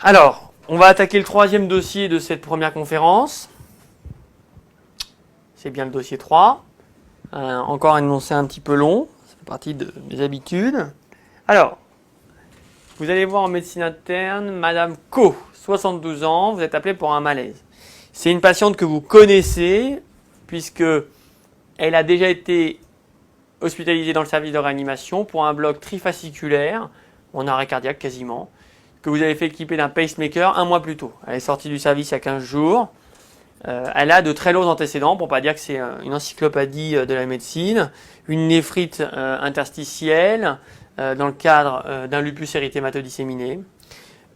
Alors, on va attaquer le troisième dossier de cette première conférence. C'est bien le dossier 3. Encore un énoncé un petit peu long. Ça fait partie de mes habitudes. Alors, vous allez voir en médecine interne, Madame Co, 72 ans, vous êtes appelé pour un malaise. C'est une patiente que vous connaissez, puisque elle a déjà été hospitalisée dans le service de réanimation pour un bloc trifasciculaire, en arrêt cardiaque quasiment, que vous avez fait équiper d'un pacemaker un mois plus tôt. Elle est sortie du service il y a 15 jours. Elle a de très lourds antécédents, pour ne pas dire que c'est une encyclopédie de la médecine, une néphrite interstitielle dans le cadre d'un lupus érythématodisséminé,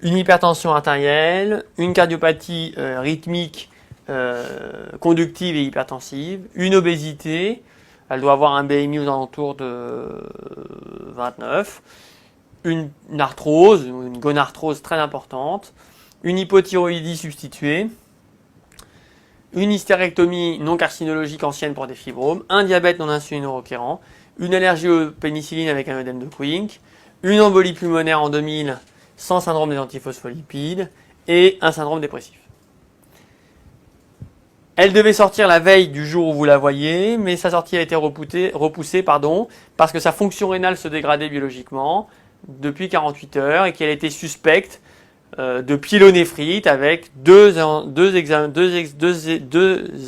une hypertension artérielle, une cardiopathie rythmique conductive et hypertensive, une obésité, elle doit avoir un BMI aux alentours de 29, une arthrose, une gonarthrose très importante, une hypothyroïdie substituée, une hystérectomie non carcinologique ancienne pour des fibromes, un diabète non insulino-requérant, une allergie aux pénicillines avec un œdème de Quincke, une embolie pulmonaire en 2000 sans syndrome des antiphospholipides et un syndrome dépressif. Elle devait sortir la veille du jour où vous la voyez, mais sa sortie a été repoussée parce que sa fonction rénale se dégradait biologiquement depuis 48 heures et qu'elle était suspecte de pyélonéphrite avec deux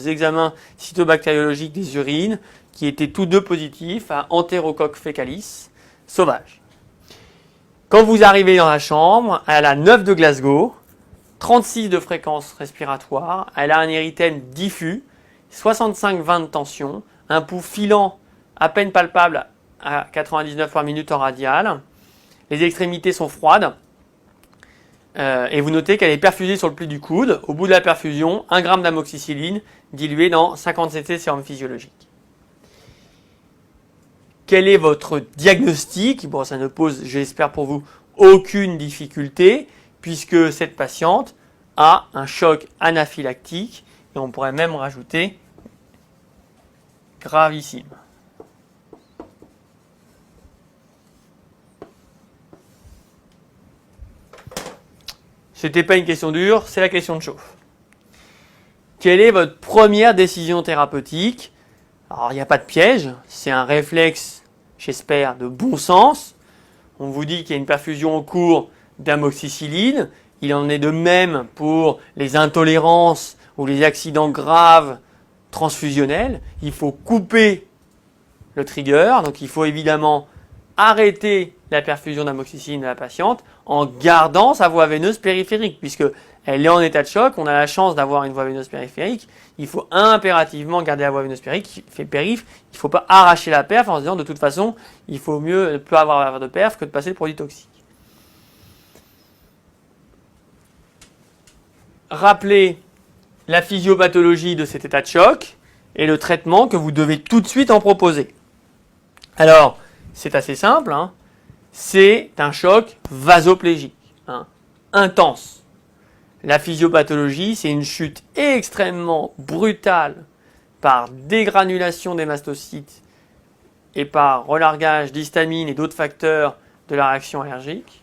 examens cytobactériologiques des urines qui étaient tous deux positifs à Enterocoque fécalis sauvage. Quand vous arrivez dans la chambre, elle a 9 de Glasgow, 36 de fréquence respiratoire, elle a un érythème diffus, 65-20 de tension, un pouls filant à peine palpable à 99 par minute en radial, les extrémités sont froides, et vous notez qu'elle est perfusée sur le pli du coude. Au bout de la perfusion, 1 g d'amoxicilline dilué dans 50 cc de sérum physiologique. Quel est votre diagnostic? Bon, ça ne pose, j'espère pour vous, aucune difficulté, puisque cette patiente a un choc anaphylactique, et on pourrait même rajouter gravissime. C'était pas une question dure, c'est la question de chauffe. Quelle est votre première décision thérapeutique? Alors, il n'y a pas de piège, c'est un réflexe, j'espère, de bon sens. On vous dit qu'il y a une perfusion en cours d'amoxicilline. Il en est de même pour les intolérances ou les accidents graves transfusionnels. Il faut couper le trigger, donc il faut évidemment arrêter la perfusion d'amoxicilline de la patiente en gardant sa voie veineuse périphérique, puisque elle est en état de choc, on a la chance d'avoir une voie veineuse périphérique, il faut impérativement garder la voie veineuse périph, il ne faut pas arracher la perf en se disant de toute façon, il faut mieux ne plus avoir de perf que de passer le produit toxique. Rappelez la physiopathologie de cet état de choc et le traitement que vous devez tout de suite en proposer. Alors, c'est assez simple, hein. C'est un choc vasoplégique, hein, intense. La physiopathologie, c'est une chute extrêmement brutale par dégranulation des mastocytes et par relargage d'histamine et d'autres facteurs de la réaction allergique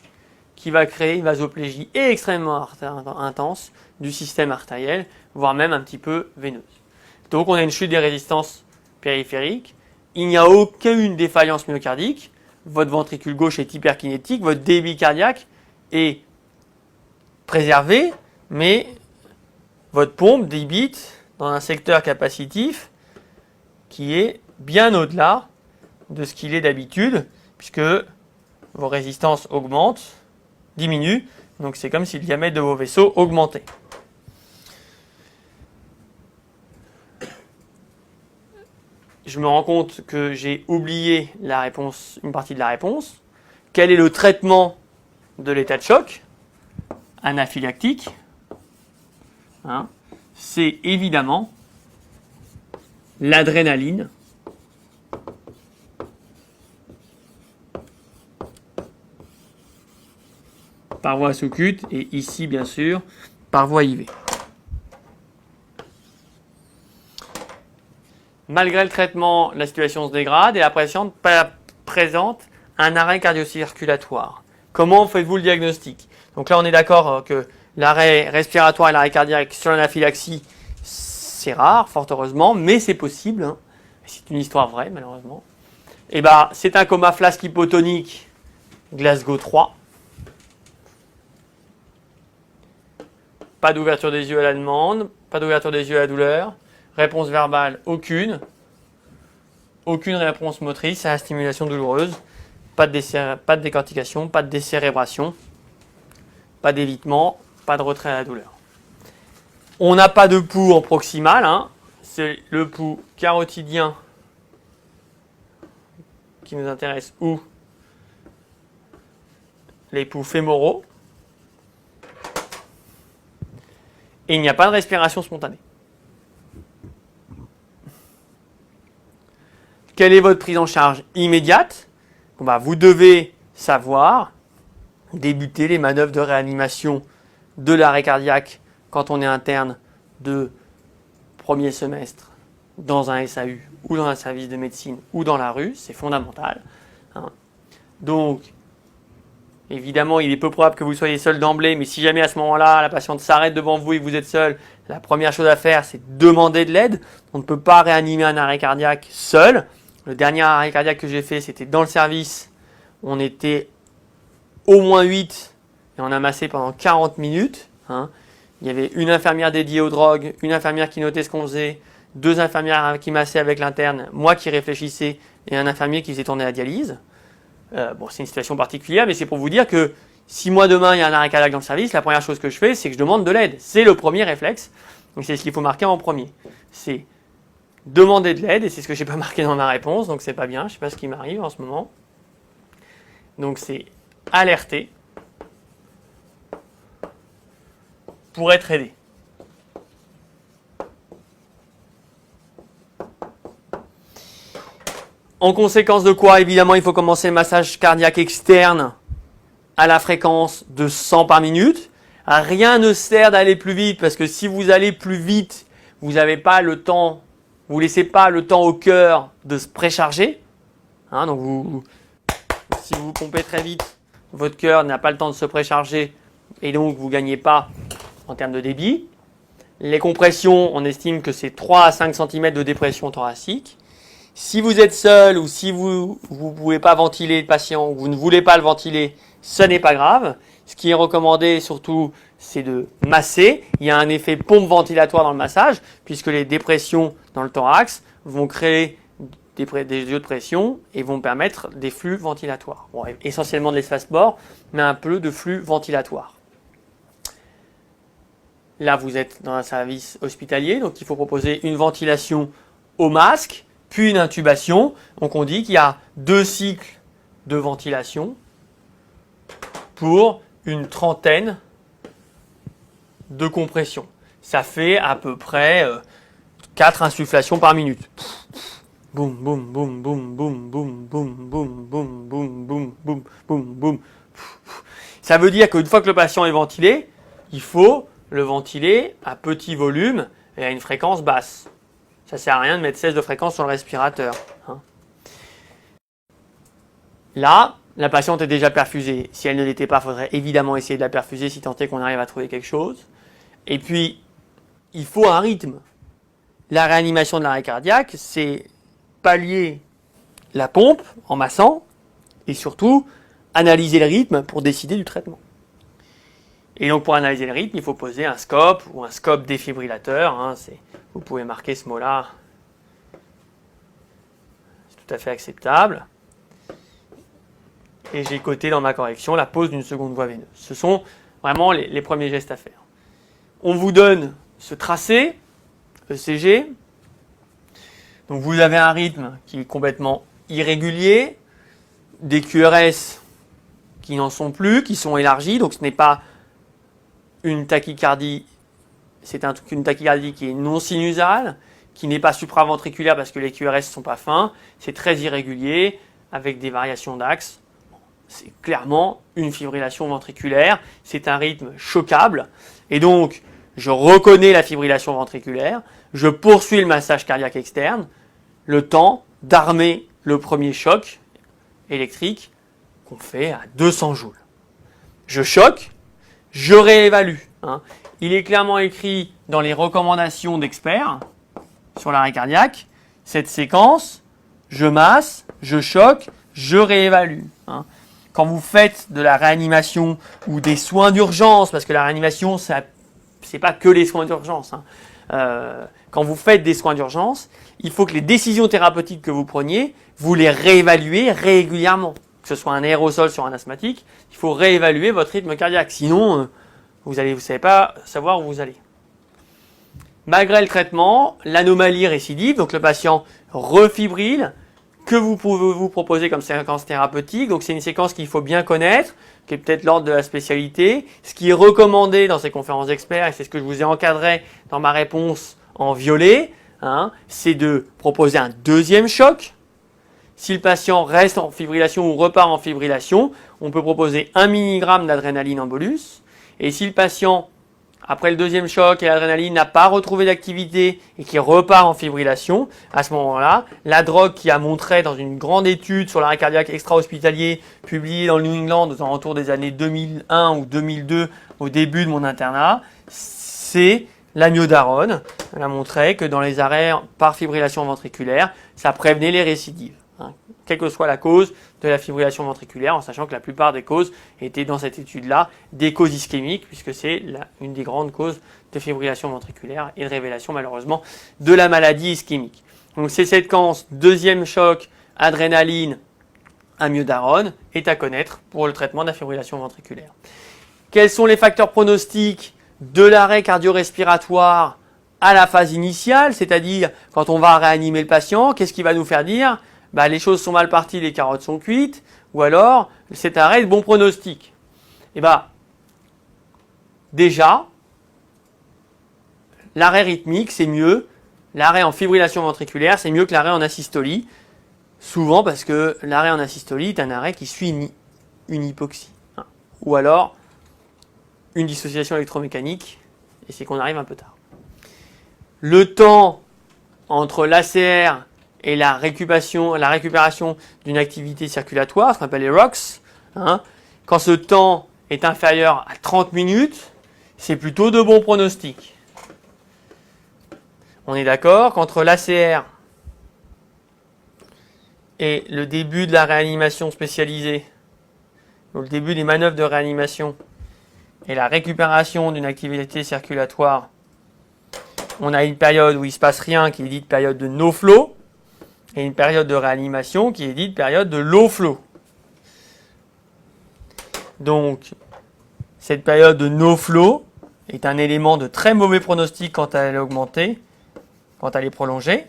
qui va créer une vasoplégie extrêmement intense du système artériel, voire même un petit peu veineuse. Donc on a une chute des résistances périphériques, il n'y a aucune défaillance myocardique, votre ventricule gauche est hyperkinétique, votre débit cardiaque est préservé, mais votre pompe débite dans un secteur capacitif qui est bien au-delà de ce qu'il est d'habitude, puisque vos résistances augmentent, diminuent, donc c'est comme si le diamètre de vos vaisseaux augmentait. Je me rends compte que j'ai oublié la réponse, une partie de la réponse. Quel est le traitement de l'état de choc anaphylactique? Hein, c'est évidemment l'adrénaline par voie sous-cute et ici bien sûr par voie IV. Malgré le traitement, la situation se dégrade et la patiente présente un arrêt cardio-circulatoire. Comment faites-vous le diagnostic? Donc là, on est d'accord que l'arrêt respiratoire et l'arrêt cardiaque sur l'anaphylaxie, c'est rare, fort heureusement, mais c'est possible. Hein. C'est une histoire vraie, malheureusement. Et ben, c'est un coma flasque hypotonique, Glasgow 3. Pas d'ouverture des yeux à la demande, pas d'ouverture des yeux à la douleur. Réponse verbale, aucune. Aucune réponse motrice à la stimulation douloureuse. Pas de décortication, pas de décérébration, pas d'évitement, pas de retrait à la douleur. On n'a pas de pouls en proximal, hein. C'est le pouls carotidien qui nous intéresse ou les pouls fémoraux. Et il n'y a pas de respiration spontanée. Quelle est votre prise en charge immédiate? Bon, bah, vous devez savoir débuter les manœuvres de réanimation de l'arrêt cardiaque quand on est interne de premier semestre dans un SAU ou dans un service de médecine ou dans la rue, c'est fondamental. Hein. Donc, évidemment, il est peu probable que vous soyez seul d'emblée, mais si jamais à ce moment-là, la patiente s'arrête devant vous et que vous êtes seul, la première chose à faire, c'est de demander de l'aide. On ne peut pas réanimer un arrêt cardiaque seul. Le dernier arrêt cardiaque que j'ai fait, c'était dans le service. On était au moins 8 et on a massé pendant 40 minutes. Hein. Il y avait une infirmière dédiée aux drogues, une infirmière qui notait ce qu'on faisait, 2 infirmières qui massaient avec l'interne, moi qui réfléchissais et un infirmier qui faisait tourner la dialyse. Bon, c'est une situation particulière, mais c'est pour vous dire que si moi demain il y a un arrêt cardiaque dans le service, la première chose que je fais, c'est que je demande de l'aide. C'est le premier réflexe. Donc c'est ce qu'il faut marquer en premier. C'est demander de l'aide, et c'est ce que j'ai pas marqué dans ma réponse, donc c'est pas bien, je sais pas ce qui m'arrive en ce moment. Donc c'est alerter pour être aidé. En conséquence de quoi, évidemment, il faut commencer le massage cardiaque externe à la fréquence de 100 par minute. Rien ne sert d'aller plus vite, parce que si vous allez plus vite, vous n'avez pas le temps, vous laissez pas le temps au cœur de se précharger. Hein, donc si vous pompez très vite, votre cœur n'a pas le temps de se précharger et donc vous ne gagnez pas en termes de débit. Les compressions, on estime que c'est 3 à 5 cm de dépression thoracique. Si vous êtes seul ou si vous ne pouvez pas ventiler le patient ou vous ne voulez pas le ventiler, ce n'est pas grave. Ce qui est recommandé surtout, c'est de masser. Il y a un effet pompe ventilatoire dans le massage puisque les dépressions dans le thorax vont créer des yeux de pression et vont permettre des flux ventilatoires. Bon, essentiellement de l'espace bord, mais un peu de flux ventilatoire. Là, vous êtes dans un service hospitalier, donc il faut proposer une ventilation au masque, puis une intubation. Donc on dit qu'il y a 2 cycles de ventilation pour une trentaine de compressions. Ça fait à peu près 4 insufflations par minute. Boum, boum, boum, boum, boum, boum, boum, boum, boum, boum, boum, boum, boum, boum. Ça veut dire qu'une fois que le patient est ventilé, il faut le ventiler à petit volume et à une fréquence basse. Ça ne sert à rien de mettre 16 de fréquence sur le respirateur. Hein. Là, la patiente est déjà perfusée. Si elle ne l'était pas, il faudrait évidemment essayer de la perfuser si tant est qu'on arrive à trouver quelque chose. Et puis, il faut un rythme. La réanimation de l'arrêt cardiaque, c'est pallier la pompe en massant et surtout analyser le rythme pour décider du traitement. Et donc pour analyser le rythme, il faut poser un scope ou un scope défibrillateur. Hein, vous pouvez marquer ce mot-là. C'est tout à fait acceptable. Et j'ai coté dans ma correction la pose d'une seconde voie veineuse. Ce sont vraiment les premiers gestes à faire. On vous donne ce tracé, ECG. Donc vous avez un rythme qui est complètement irrégulier, des QRS qui n'en sont plus, qui sont élargis, donc ce n'est pas une tachycardie, c'est une tachycardie qui est non sinusale, qui n'est pas supraventriculaire parce que les QRS ne sont pas fins, c'est très irrégulier, avec des variations d'axe. C'est clairement une fibrillation ventriculaire, c'est un rythme choquable, et donc je reconnais la fibrillation ventriculaire, je poursuis le massage cardiaque externe, le temps d'armer le premier choc électrique qu'on fait à 200 joules. je choque, je réévalue. Hein. Il est clairement écrit dans les recommandations d'experts sur l'arrêt cardiaque, cette séquence, je masse, je choque, je réévalue. Hein. Quand vous faites de la réanimation ou des soins d'urgence, parce que la réanimation, c'est pas que les soins d'urgence. Hein. Quand vous faites des soins d'urgence, il faut que les décisions thérapeutiques que vous preniez, vous les réévaluez régulièrement. Que ce soit un aérosol sur un asthmatique, il faut réévaluer votre rythme cardiaque. Sinon, vous savez pas savoir où vous allez. Malgré le traitement, l'anomalie récidive, donc le patient refibrille, que vous pouvez vous proposer comme séquence thérapeutique. Donc c'est une séquence qu'il faut bien connaître, qui est peut-être l'ordre de la spécialité. Ce qui est recommandé dans ces conférences d'experts, et c'est ce que je vous ai encadré dans ma réponse en violet, hein, c'est de proposer un deuxième choc. Si le patient reste en fibrillation ou repart en fibrillation, on peut proposer 1 mg d'adrénaline en bolus. Et si le patient, après le deuxième choc et l'adrénaline, n'a pas retrouvé d'activité et qui repart en fibrillation, à ce moment-là, la drogue qui a montré dans une grande étude sur l'arrêt cardiaque extra-hospitalier publiée dans le New England aux alentours des années 2001 ou 2002, au début de mon internat, c'est l'amiodarone. Elle a montré que dans les arrêts par fibrillation ventriculaire, ça prévenait les récidives. Hein, quelle que soit la cause de la fibrillation ventriculaire, en sachant que la plupart des causes étaient dans cette étude-là des causes ischémiques, puisque c'est une des grandes causes de fibrillation ventriculaire et de révélation malheureusement de la maladie ischémique. Donc ces séquences, deuxième choc, adrénaline, amiodarone, est à connaître pour le traitement de la fibrillation ventriculaire. Quels sont les facteurs pronostiques de l'arrêt cardio-respiratoire à la phase initiale, c'est-à-dire quand on va réanimer le patient, qu'est-ce qui va nous faire dire les choses sont mal parties, les carottes sont cuites, ou alors cet arrêt est de bon pronostic. Déjà, l'arrêt rythmique, c'est mieux, l'arrêt en fibrillation ventriculaire, c'est mieux que l'arrêt en asystolie, souvent parce que l'arrêt en asystolie est un arrêt qui suit une hypoxie, hein, ou alors une dissociation électromécanique, et c'est qu'on arrive un peu tard. Le temps entre l'ACR et la récupération d'une activité circulatoire, ce qu'on appelle les ROCs, hein, quand ce temps est inférieur à 30 minutes, c'est plutôt de bons pronostics. On est d'accord qu'entre l'ACR et le début de la réanimation spécialisée, ou le début des manœuvres de réanimation, et la récupération d'une activité circulatoire, on a une période où il ne se passe rien qui est dite période de no flow, et une période de réanimation qui est dite période de low flow. Donc, cette période de no flow est un élément de très mauvais pronostic quand elle est augmentée, quand elle est prolongée.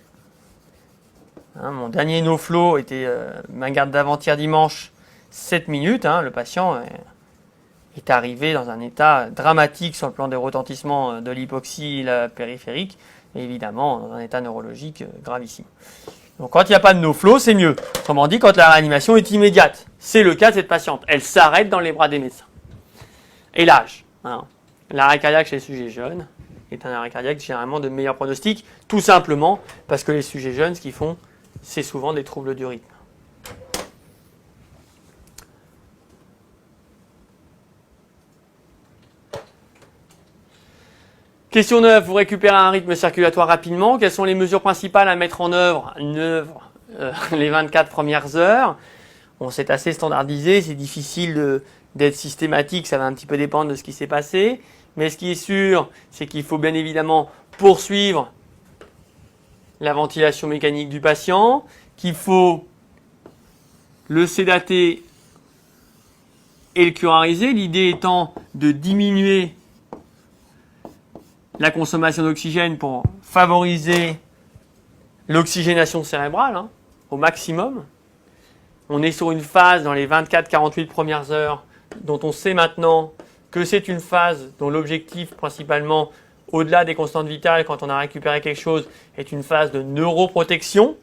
Hein, mon dernier no flow était ma garde d'avant-hier dimanche, 7 minutes. Hein, le patient est arrivé dans un état dramatique sur le plan des retentissements de l'hypoxie périphérique, et évidemment dans un état neurologique gravissime. Donc quand il n'y a pas de no flow, c'est mieux. Autrement dit, quand la réanimation est immédiate. C'est le cas de cette patiente. Elle s'arrête dans les bras des médecins. Et l'âge. Hein. L'arrêt cardiaque chez les sujets jeunes est un arrêt cardiaque généralement de meilleur pronostic, tout simplement parce que les sujets jeunes, ce qu'ils font, c'est souvent des troubles du rythme. Question 9, vous récupérez un rythme circulatoire rapidement. Quelles sont les mesures principales à mettre en œuvre les 24 premières heures? Bon, c'est assez standardisé, c'est difficile d'être systématique, ça va un petit peu dépendre de ce qui s'est passé. Mais ce qui est sûr, c'est qu'il faut bien évidemment poursuivre la ventilation mécanique du patient, qu'il faut le sédater et le curariser. L'idée étant de diminuer la consommation d'oxygène pour favoriser l'oxygénation cérébrale au maximum. On est sur une phase dans les 24-48 premières heures dont on sait maintenant que c'est une phase dont l'objectif principalement, au-delà des constantes vitales, quand on a récupéré quelque chose, est une phase de neuroprotection.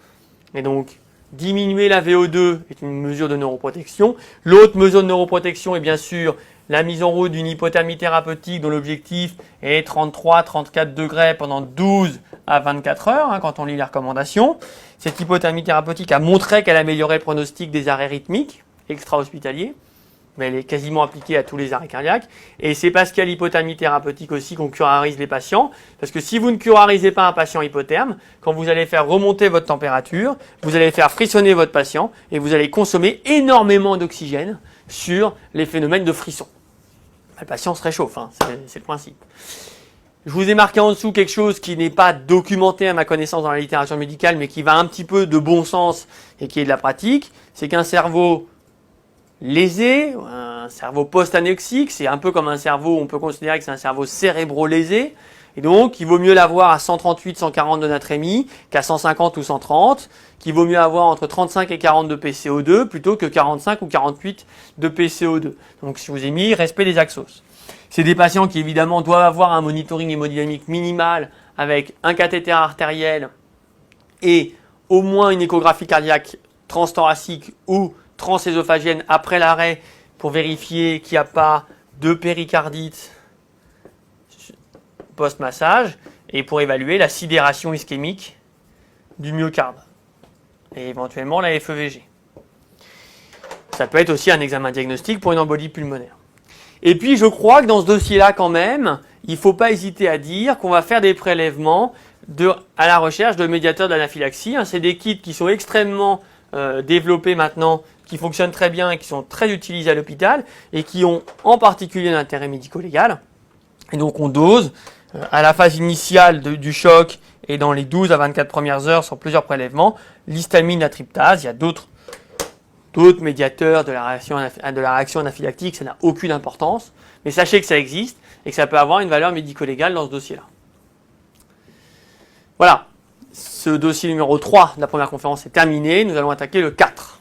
Et donc, diminuer la VO2 est une mesure de neuroprotection. L'autre mesure de neuroprotection est bien sûr la mise en route d'une hypothermie thérapeutique dont l'objectif est 33-34 degrés pendant 12 à 24 heures, quand on lit les recommandations. Cette hypothermie thérapeutique a montré qu'elle améliorait le pronostic des arrêts rythmiques extra-hospitaliers. mais elle est quasiment appliquée à tous les arrêts cardiaques. Et c'est parce qu'il y a l'hypothermie thérapeutique aussi qu'on curarise les patients. Parce que si vous ne curarisez pas un patient hypotherme, quand vous allez faire remonter votre température, vous allez faire frissonner votre patient et vous allez consommer énormément d'oxygène sur les phénomènes de frisson. Le patient se réchauffe, hein, c'est le principe. Je vous ai marqué en dessous quelque chose qui n'est pas documenté à ma connaissance dans la littérature médicale, mais qui va un petit peu de bon sens et qui est de la pratique. C'est qu'un cerveau lésé, un cerveau post-anoxique, c'est un peu comme un cerveau, on peut considérer que c'est un cerveau cérébro-lésé. Et donc, il vaut mieux l'avoir à 138, 140 de natrémie qu'à 150 ou 130, qu'il vaut mieux avoir entre 35 et 40 de PCO2 plutôt que 45 ou 48 de PCO2. Donc, je vous ai mis respect des axos. C'est des patients qui, évidemment, doivent avoir un monitoring hémodynamique minimal avec un cathéter artériel et au moins une échographie cardiaque transthoracique ou transésophagienne après l'arrêt pour vérifier qu'il n'y a pas de péricardite post-massage et pour évaluer la sidération ischémique du myocarde et éventuellement la FEVG. Ça peut être aussi un examen diagnostique pour une embolie pulmonaire. Et puis je crois que dans ce dossier-là quand même, il ne faut pas hésiter à dire qu'on va faire des prélèvements à la recherche de médiateurs d'anaphylaxie. C'est des kits qui sont extrêmement développés maintenant, qui fonctionnent très bien et qui sont très utilisés à l'hôpital et qui ont en particulier un intérêt médico-légal. Et donc on dose à la phase initiale du choc et dans les 12 à 24 premières heures sur plusieurs prélèvements, l'histamine, la tryptase. Il y a d'autres médiateurs de la réaction anaphylactique, ça n'a aucune importance. Mais sachez que ça existe et que ça peut avoir une valeur médico-légale dans ce dossier-là. Voilà, ce dossier numéro 3 de la première conférence est terminé. Nous allons attaquer le 4.